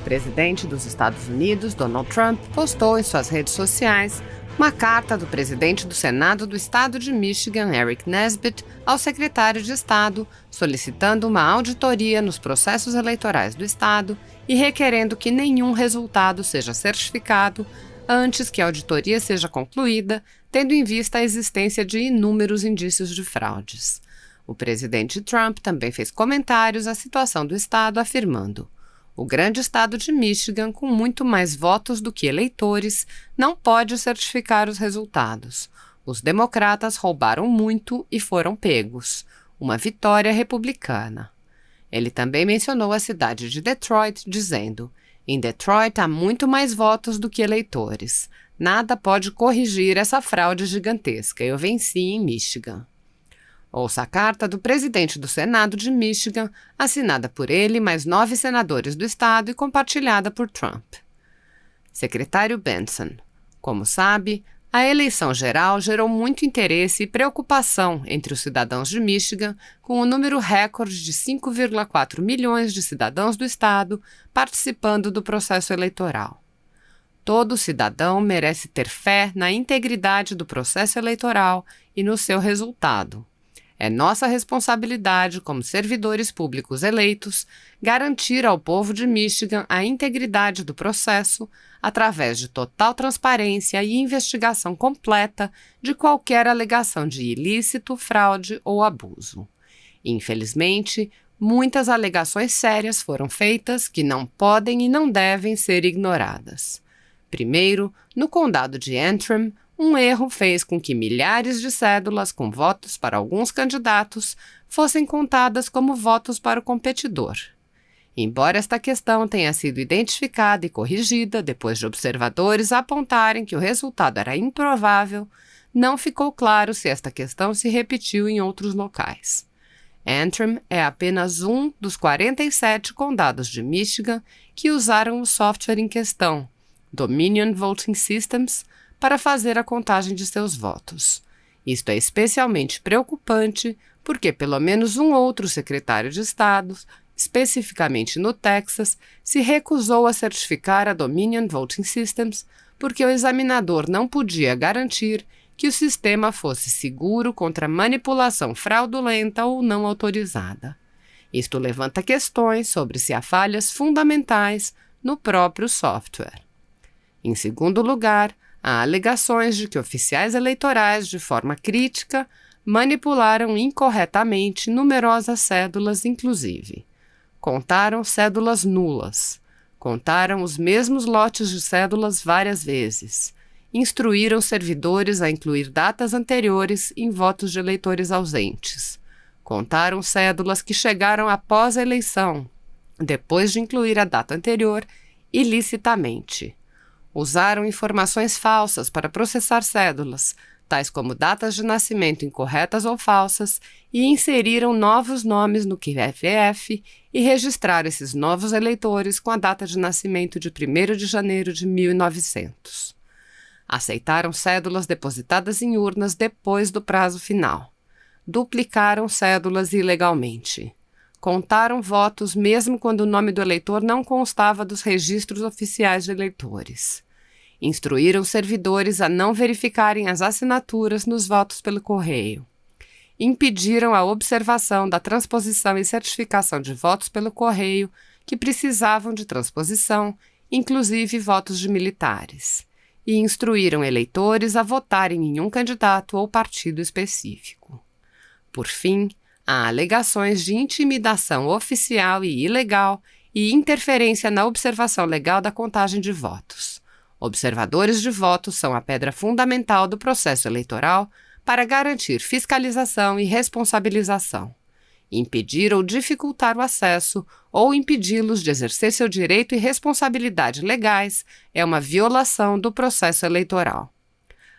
presidente dos Estados Unidos, Donald Trump, postou em suas redes sociais uma carta do presidente do Senado do estado de Michigan, Eric Nesbitt, ao secretário de Estado, solicitando uma auditoria nos processos eleitorais do estado e requerendo que nenhum resultado seja certificado antes que a auditoria seja concluída, tendo em vista a existência de inúmeros indícios de fraudes. O presidente Trump também fez comentários à situação do estado, afirmando: "O grande estado de Michigan, com muito mais votos do que eleitores, não pode certificar os resultados. Os democratas roubaram muito e foram pegos. Uma vitória republicana." Ele também mencionou a cidade de Detroit, dizendo: "Em Detroit há muito mais votos do que eleitores. Nada pode corrigir essa fraude gigantesca. Eu venci em Michigan." Ouça a carta do presidente do Senado de Michigan, assinada por ele e mais 9 senadores do estado e compartilhada por Trump. Secretário Benson: "Como sabe, a eleição geral gerou muito interesse e preocupação entre os cidadãos de Michigan, com o número recorde de 5,4 milhões de cidadãos do estado participando do processo eleitoral. Todo cidadão merece ter fé na integridade do processo eleitoral e no seu resultado. É nossa responsabilidade, como servidores públicos eleitos, garantir ao povo de Michigan a integridade do processo através de total transparência e investigação completa de qualquer alegação de ilícito, fraude ou abuso. Infelizmente, muitas alegações sérias foram feitas que não podem e não devem ser ignoradas. Primeiro, no condado de Antrim, um erro fez com que milhares de cédulas com votos para alguns candidatos fossem contadas como votos para o competidor. Embora esta questão tenha sido identificada e corrigida depois de observadores apontarem que o resultado era improvável, não ficou claro se esta questão se repetiu em outros locais. Antrim é apenas um dos 47 condados de Michigan que usaram o software em questão, Dominion Voting Systems, para fazer a contagem de seus votos. Isto é especialmente preocupante porque pelo menos um outro secretário de Estado, especificamente no Texas, se recusou a certificar a Dominion Voting Systems porque o examinador não podia garantir que o sistema fosse seguro contra manipulação fraudulenta ou não autorizada. Isto levanta questões sobre se há falhas fundamentais no próprio software. Em segundo lugar, há alegações de que oficiais eleitorais, de forma crítica, manipularam incorretamente numerosas cédulas, inclusive. Contaram cédulas nulas. Contaram os mesmos lotes de cédulas várias vezes. Instruíram servidores a incluir datas anteriores em votos de eleitores ausentes. Contaram cédulas que chegaram após a eleição, depois de incluir a data anterior, ilicitamente. Usaram informações falsas para processar cédulas, tais como datas de nascimento incorretas ou falsas, e inseriram novos nomes no QFF e registraram esses novos eleitores com a data de nascimento de 1º de janeiro de 1900. Aceitaram cédulas depositadas em urnas depois do prazo final. Duplicaram cédulas ilegalmente. Contaram votos mesmo quando o nome do eleitor não constava dos registros oficiais de eleitores. Instruíram servidores a não verificarem as assinaturas nos votos pelo correio. Impediram a observação da transposição e certificação de votos pelo correio que precisavam de transposição, inclusive votos de militares. E instruíram eleitores a votarem em um candidato ou partido específico. Por fim, há alegações de intimidação oficial e ilegal e interferência na observação legal da contagem de votos. Observadores de votos são a pedra fundamental do processo eleitoral para garantir fiscalização e responsabilização. Impedir ou dificultar o acesso ou impedi-los de exercer seu direito e responsabilidade legais é uma violação do processo eleitoral.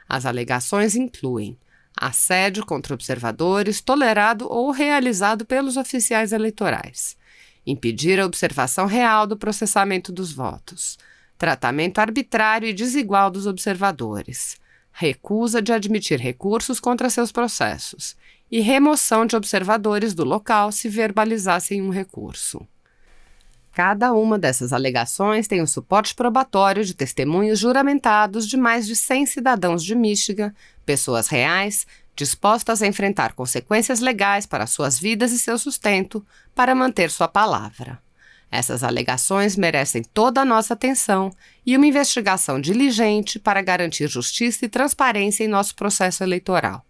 As alegações incluem assédio contra observadores tolerado ou realizado pelos oficiais eleitorais, impedir a observação real do processamento dos votos, tratamento arbitrário e desigual dos observadores, recusa de admitir recursos contra seus processos e remoção de observadores do local se verbalizassem um recurso. Cada uma dessas alegações tem o suporte probatório de testemunhos juramentados de mais de 100 cidadãos de Michigan, pessoas reais, dispostas a enfrentar consequências legais para suas vidas e seu sustento para manter sua palavra. Essas alegações merecem toda a nossa atenção e uma investigação diligente para garantir justiça e transparência em nosso processo eleitoral.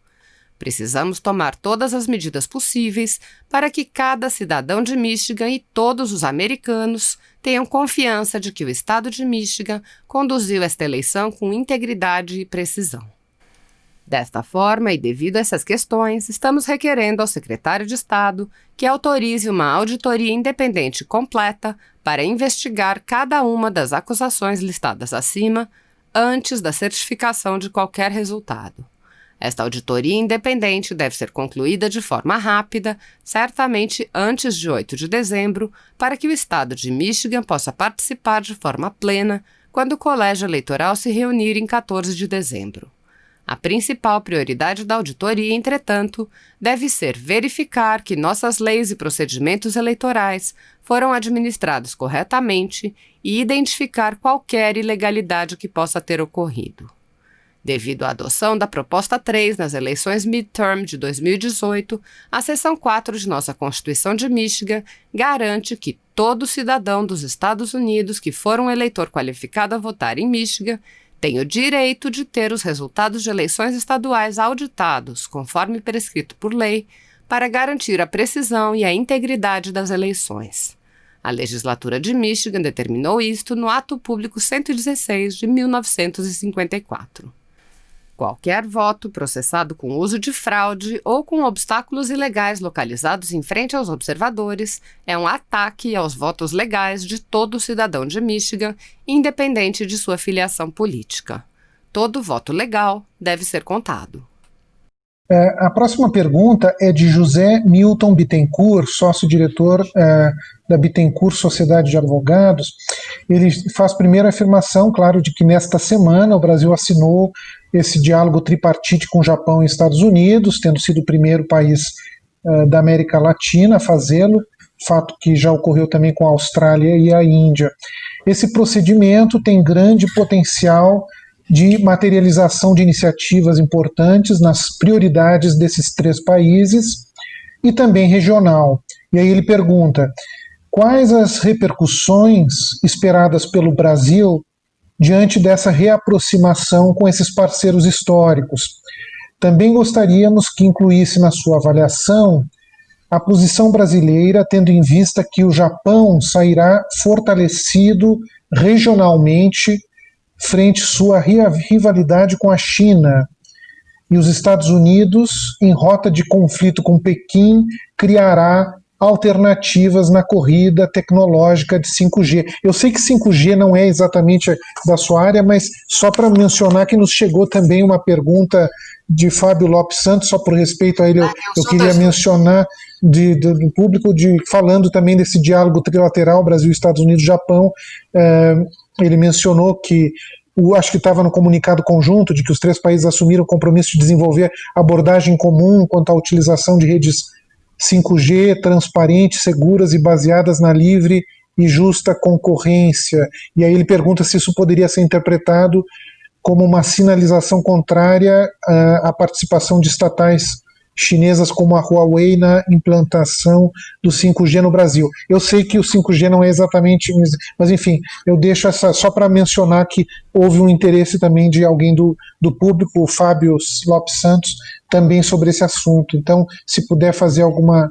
Precisamos tomar todas as medidas possíveis para que cada cidadão de Michigan e todos os americanos tenham confiança de que o estado de Michigan conduziu esta eleição com integridade e precisão. Desta forma, e devido a essas questões, estamos requerendo ao secretário de Estado que autorize uma auditoria independente completa para investigar cada uma das acusações listadas acima antes da certificação de qualquer resultado. Esta auditoria independente deve ser concluída de forma rápida, certamente antes de 8 de dezembro, para que o estado de Michigan possa participar de forma plena quando o colégio eleitoral se reunir em 14 de dezembro. A principal prioridade da auditoria, entretanto, deve ser verificar que nossas leis e procedimentos eleitorais foram administrados corretamente e identificar qualquer ilegalidade que possa ter ocorrido. Devido à adoção da Proposta 3 nas eleições midterm de 2018, a Seção 4 de nossa Constituição de Michigan garante que todo cidadão dos Estados Unidos que for um eleitor qualificado a votar em Michigan tem o direito de ter os resultados de eleições estaduais auditados, conforme prescrito por lei, para garantir a precisão e a integridade das eleições. A legislatura de Michigan determinou isto no Ato Público 116 de 1954. Qualquer voto processado com uso de fraude ou com obstáculos ilegais localizados em frente aos observadores é um ataque aos votos legais de todo cidadão de Michigan, independente de sua filiação política. Todo voto legal deve ser contado. A próxima pergunta é de José Milton Bittencourt, sócio-diretor da Bittencourt Sociedade de Advogados. Ele faz primeiro a afirmação, claro, de que nesta semana o Brasil assinou esse diálogo tripartite com o Japão e Estados Unidos, tendo sido o primeiro país da América Latina a fazê-lo, fato que já ocorreu também com a Austrália e a Índia. Esse procedimento tem grande potencial de materialização de iniciativas importantes nas prioridades desses três países e também regional. E aí ele pergunta: quais as repercussões esperadas pelo Brasil diante dessa reaproximação com esses parceiros históricos? Também gostaríamos que incluísse na sua avaliação a posição brasileira, tendo em vista que o Japão sairá fortalecido regionalmente frente à sua rivalidade com a China, e os Estados Unidos, em rota de conflito com Pequim, criará alternativas na corrida tecnológica de 5G. Eu sei que 5G não é exatamente da sua área, mas só para mencionar que nos chegou também uma pergunta de Fábio Lopes Santos, só por respeito a ele, eu queria mencionar do público, falando também desse diálogo trilateral Brasil, Estados Unidos, Japão. Ele mencionou que, acho que estava no comunicado conjunto, de que os três países assumiram o compromisso de desenvolver abordagem comum quanto à utilização de redes 5G, transparentes, seguras e baseadas na livre e justa concorrência. E aí ele pergunta se isso poderia ser interpretado como uma sinalização contrária à participação de estatais chinesas como a Huawei na implantação do 5G no Brasil. Eu sei que o 5G não é exatamente, mas enfim, eu deixo essa só para mencionar que houve um interesse também de alguém do público, o Fábio Lopes Santos, também sobre esse assunto. Então, se puder fazer alguma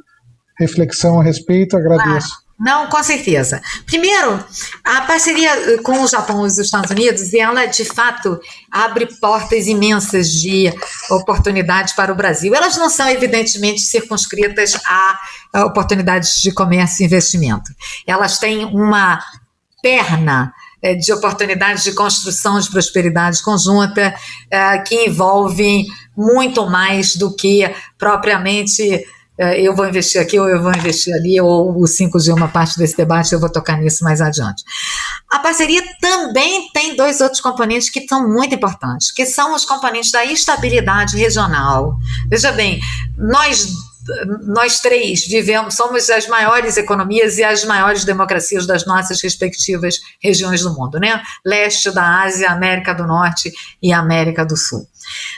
reflexão a respeito, agradeço. Não, com certeza. Primeiro, a parceria com o Japão e os Estados Unidos, ela de fato abre portas imensas de oportunidades para o Brasil. Elas não são evidentemente circunscritas a oportunidades de comércio e investimento. Elas têm uma perna de oportunidades de construção de prosperidade conjunta que envolvem muito mais do que propriamente eu vou investir aqui ou eu vou investir ali, ou o 5G é uma parte desse debate, eu vou tocar nisso mais adiante. A parceria também tem dois outros componentes que são muito importantes, que são os componentes da estabilidade regional. Veja bem, nós nós três somos as maiores economias e as maiores democracias das nossas respectivas regiões do mundo, né? Leste da Ásia, América do Norte e América do Sul.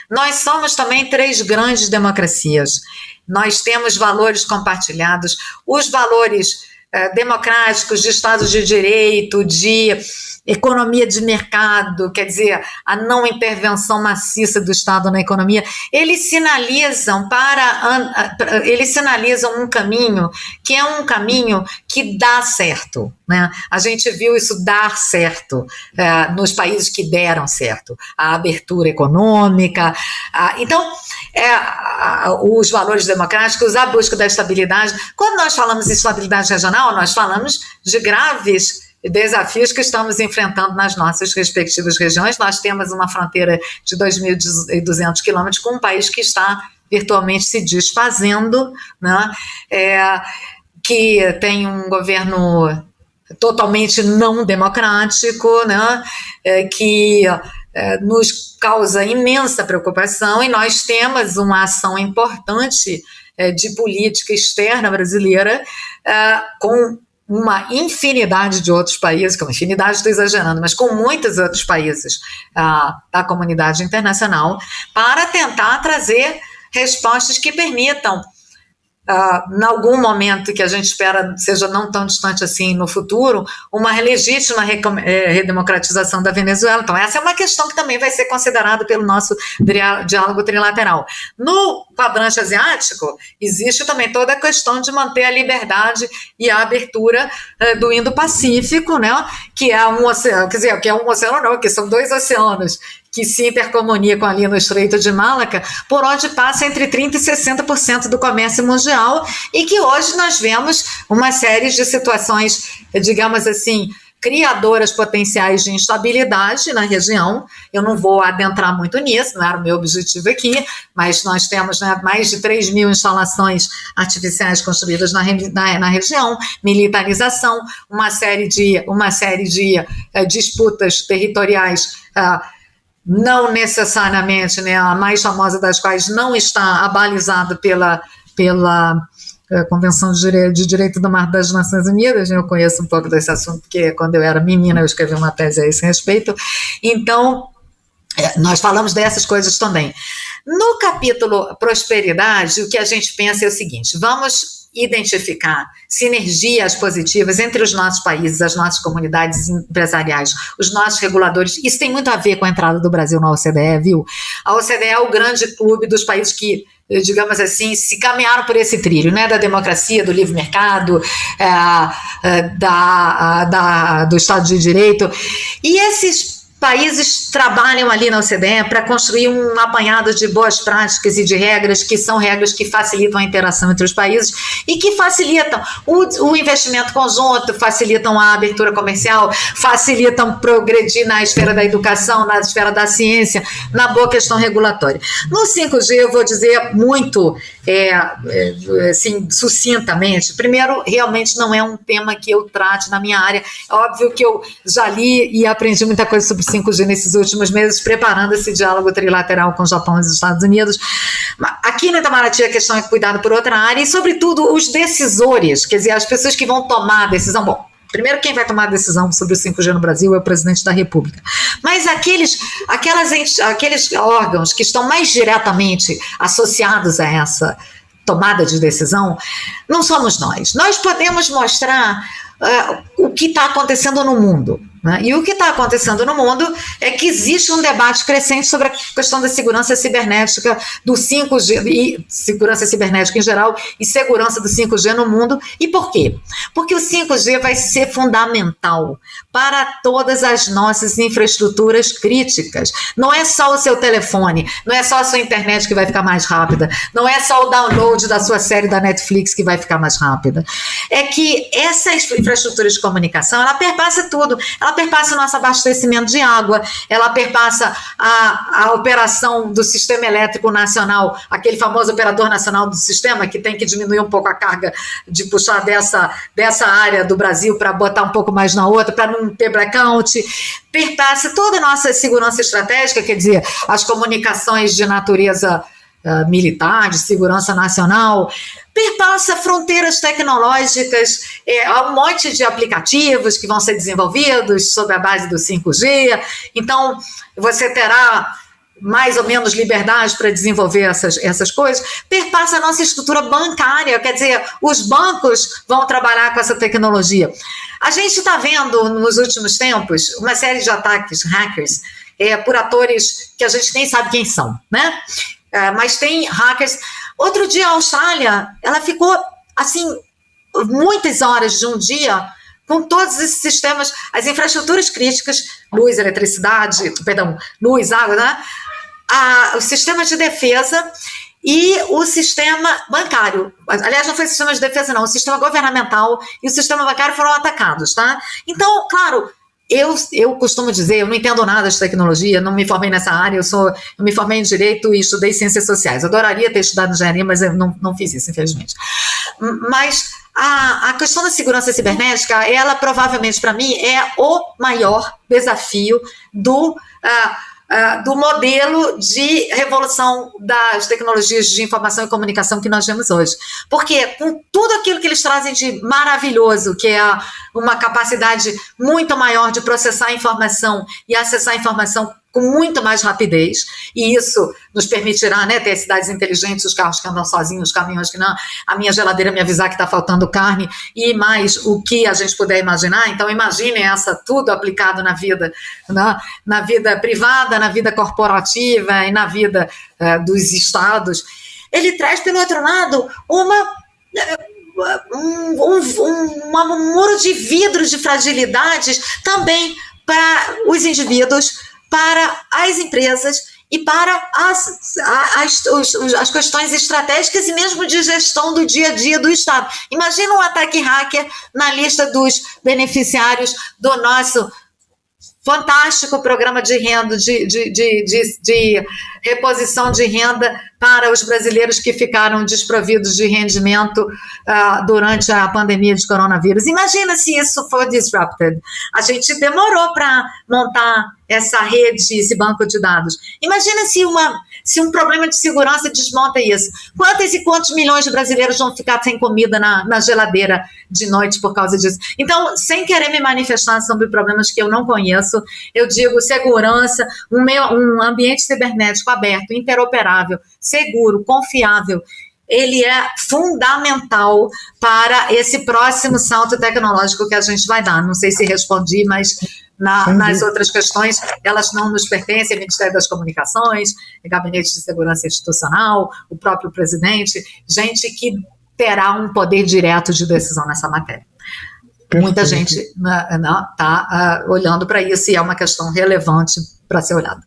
Nós somos também 3 grandes democracias. Nós temos valores compartilhados, os valores democráticos de Estado de Direito, de economia de mercado, quer dizer, a não intervenção maciça do Estado na economia, eles sinalizam um caminho que é um caminho que dá certo, né? A gente viu isso dar certo nos países que deram certo, a abertura econômica, então os valores democráticos, a busca da estabilidade. Quando nós falamos em estabilidade regional, nós falamos de graves desafios que estamos enfrentando nas nossas respectivas regiões. Nós temos uma fronteira de 2.200 quilômetros com um país que está virtualmente se desfazendo, né? Que tem um governo totalmente não democrático, né? Que nos causa imensa preocupação, e nós temos uma ação importante de política externa brasileira com uma infinidade de outros países, com infinidade estou exagerando, mas com muitos outros países da comunidade internacional, para tentar trazer respostas que permitam, em algum momento que a gente espera seja não tão distante assim no futuro, uma legítima redemocratização da Venezuela. Então essa é uma questão que também vai ser considerada pelo nosso diálogo trilateral. No quadrante asiático, existe também toda a questão de manter a liberdade e a abertura do Indo-Pacífico, né? Que é um oceano, quer dizer, que é um oceano não, que são 2 oceanos que se intercomunicam ali no Estreito de Malaca, por onde passa entre 30% e 60% do comércio mundial, e que hoje nós vemos uma série de situações, digamos assim, criadoras potenciais de instabilidade na região. Eu não vou adentrar muito nisso, não era o meu objetivo aqui, mas nós temos, né, mais de 3.000 instalações artificiais construídas na região, militarização, uma série de disputas territoriais, não necessariamente, né, a mais famosa das quais não está abalizada pela Convenção de Direito do Mar das Nações Unidas. Eu conheço um pouco desse assunto, porque quando eu era menina eu escrevi uma tese a esse respeito. Então, nós falamos dessas coisas também. No capítulo prosperidade, o que a gente pensa é o seguinte: vamos identificar sinergias positivas entre os nossos países, as nossas comunidades empresariais, os nossos reguladores. Isso tem muito a ver com a entrada do Brasil na OCDE, viu? A OCDE é o grande clube dos países que, digamos assim, se caminharam por esse trilho, né, da democracia, do livre mercado, do Estado de Direito. E esses países trabalham ali na OCDE para construir um apanhado de boas práticas e de regras, que são regras que facilitam a interação entre os países e que facilitam o investimento conjunto, facilitam a abertura comercial, facilitam progredir na esfera da educação, na esfera da ciência, na boa questão regulatória. No 5G eu vou dizer muito assim, sucintamente. Primeiro, realmente não é um tema que eu trate na minha área. É óbvio que eu já li e aprendi muita coisa sobre 5G nesses últimos meses, preparando esse diálogo trilateral com o Japão e os Estados Unidos. Aqui no Itamaraty a questão é cuidado por outra área, e sobretudo os decisores, quer dizer, as pessoas que vão tomar a decisão. Bom, primeiro, quem vai tomar a decisão sobre o 5G no Brasil é o presidente da República. Mas aqueles órgãos que estão mais diretamente associados a essa tomada de decisão, não somos nós. Nós podemos mostrar o que está acontecendo no mundo, né? E o que está acontecendo no mundo é que existe um debate crescente sobre a questão da segurança cibernética, do 5G, e segurança cibernética em geral, e segurança do 5G no mundo. E por quê? Porque o 5G vai ser fundamental para todas as nossas infraestruturas críticas. Não é só o seu telefone, não é só a sua internet que vai ficar mais rápida, não é só o download da sua série da Netflix que vai ficar mais rápida. É que essa infraestrutura de comunicação, ela perpassa tudo. Ela perpassa o nosso abastecimento de água, ela perpassa a operação do sistema elétrico nacional, aquele famoso operador nacional do sistema que tem que diminuir um pouco a carga de puxar dessa área do Brasil para botar um pouco mais na outra, para não ter blackout. Perpassa toda a nossa segurança estratégica, quer dizer, as comunicações de natureza militar, de segurança nacional, perpassa fronteiras tecnológicas, há um monte de aplicativos que vão ser desenvolvidos sob a base do 5G, então você terá mais ou menos liberdade para desenvolver essas coisas, perpassa a nossa estrutura bancária, quer dizer, os bancos vão trabalhar com essa tecnologia. A gente está vendo, nos últimos tempos, uma série de ataques hackers por atores que a gente nem sabe quem são, né? Mas tem hackers. Outro dia, a Austrália, ela ficou, assim, muitas horas de um dia com todos esses sistemas, as infraestruturas críticas, luz, luz, água, né? O sistema de defesa e o sistema bancário. Aliás, não foi o sistema de defesa, não. O sistema governamental e o sistema bancário foram atacados, tá? Então, claro, eu costumo dizer, eu não entendo nada de tecnologia, não me formei nessa área, eu me formei em Direito e estudei Ciências Sociais. Eu adoraria ter estudado Engenharia, mas eu não fiz isso, infelizmente. Mas a questão da segurança cibernética, ela provavelmente, para mim, é o maior desafio do modelo de revolução das tecnologias de informação e comunicação que nós vemos hoje. Porque com tudo aquilo que eles trazem de maravilhoso, que é uma capacidade muito maior de processar a informação e acessar a informação com muito mais rapidez, e isso nos permitirá, né, ter cidades inteligentes, os carros que andam sozinhos, os caminhões que não, a minha geladeira me avisar que está faltando carne, e mais o que a gente puder imaginar. Então imaginem tudo aplicado na vida, né, na vida privada, na vida corporativa e na vida dos estados. Ele traz, pelo outro lado, um muro de vidro de fragilidades também para os indivíduos, para as empresas e para as questões estratégicas e mesmo de gestão do dia a dia do Estado. Imagina um ataque hacker na lista dos beneficiários do nosso fantástico programa de renda, de reposição de renda para os brasileiros que ficaram desprovidos de rendimento durante a pandemia de coronavírus. Imagina se isso for disrupted. A gente demorou para montar essa rede, esse banco de dados. Imagina se um problema de segurança desmonta isso. Quantas e quantos milhões de brasileiros vão ficar sem comida na geladeira de noite por causa disso? Então, sem querer me manifestar sobre problemas que eu não conheço, eu digo segurança, um ambiente cibernético aberto, interoperável, seguro, confiável. Ele é fundamental para esse próximo salto tecnológico que a gente vai dar. Não sei se respondi, mas nas outras questões, elas não nos pertencem, Ministério das Comunicações, Gabinete de Segurança Institucional, o próprio presidente, gente que terá um poder direto de decisão nessa matéria. Perfeito. Muita gente está olhando para isso e é uma questão relevante para ser olhada.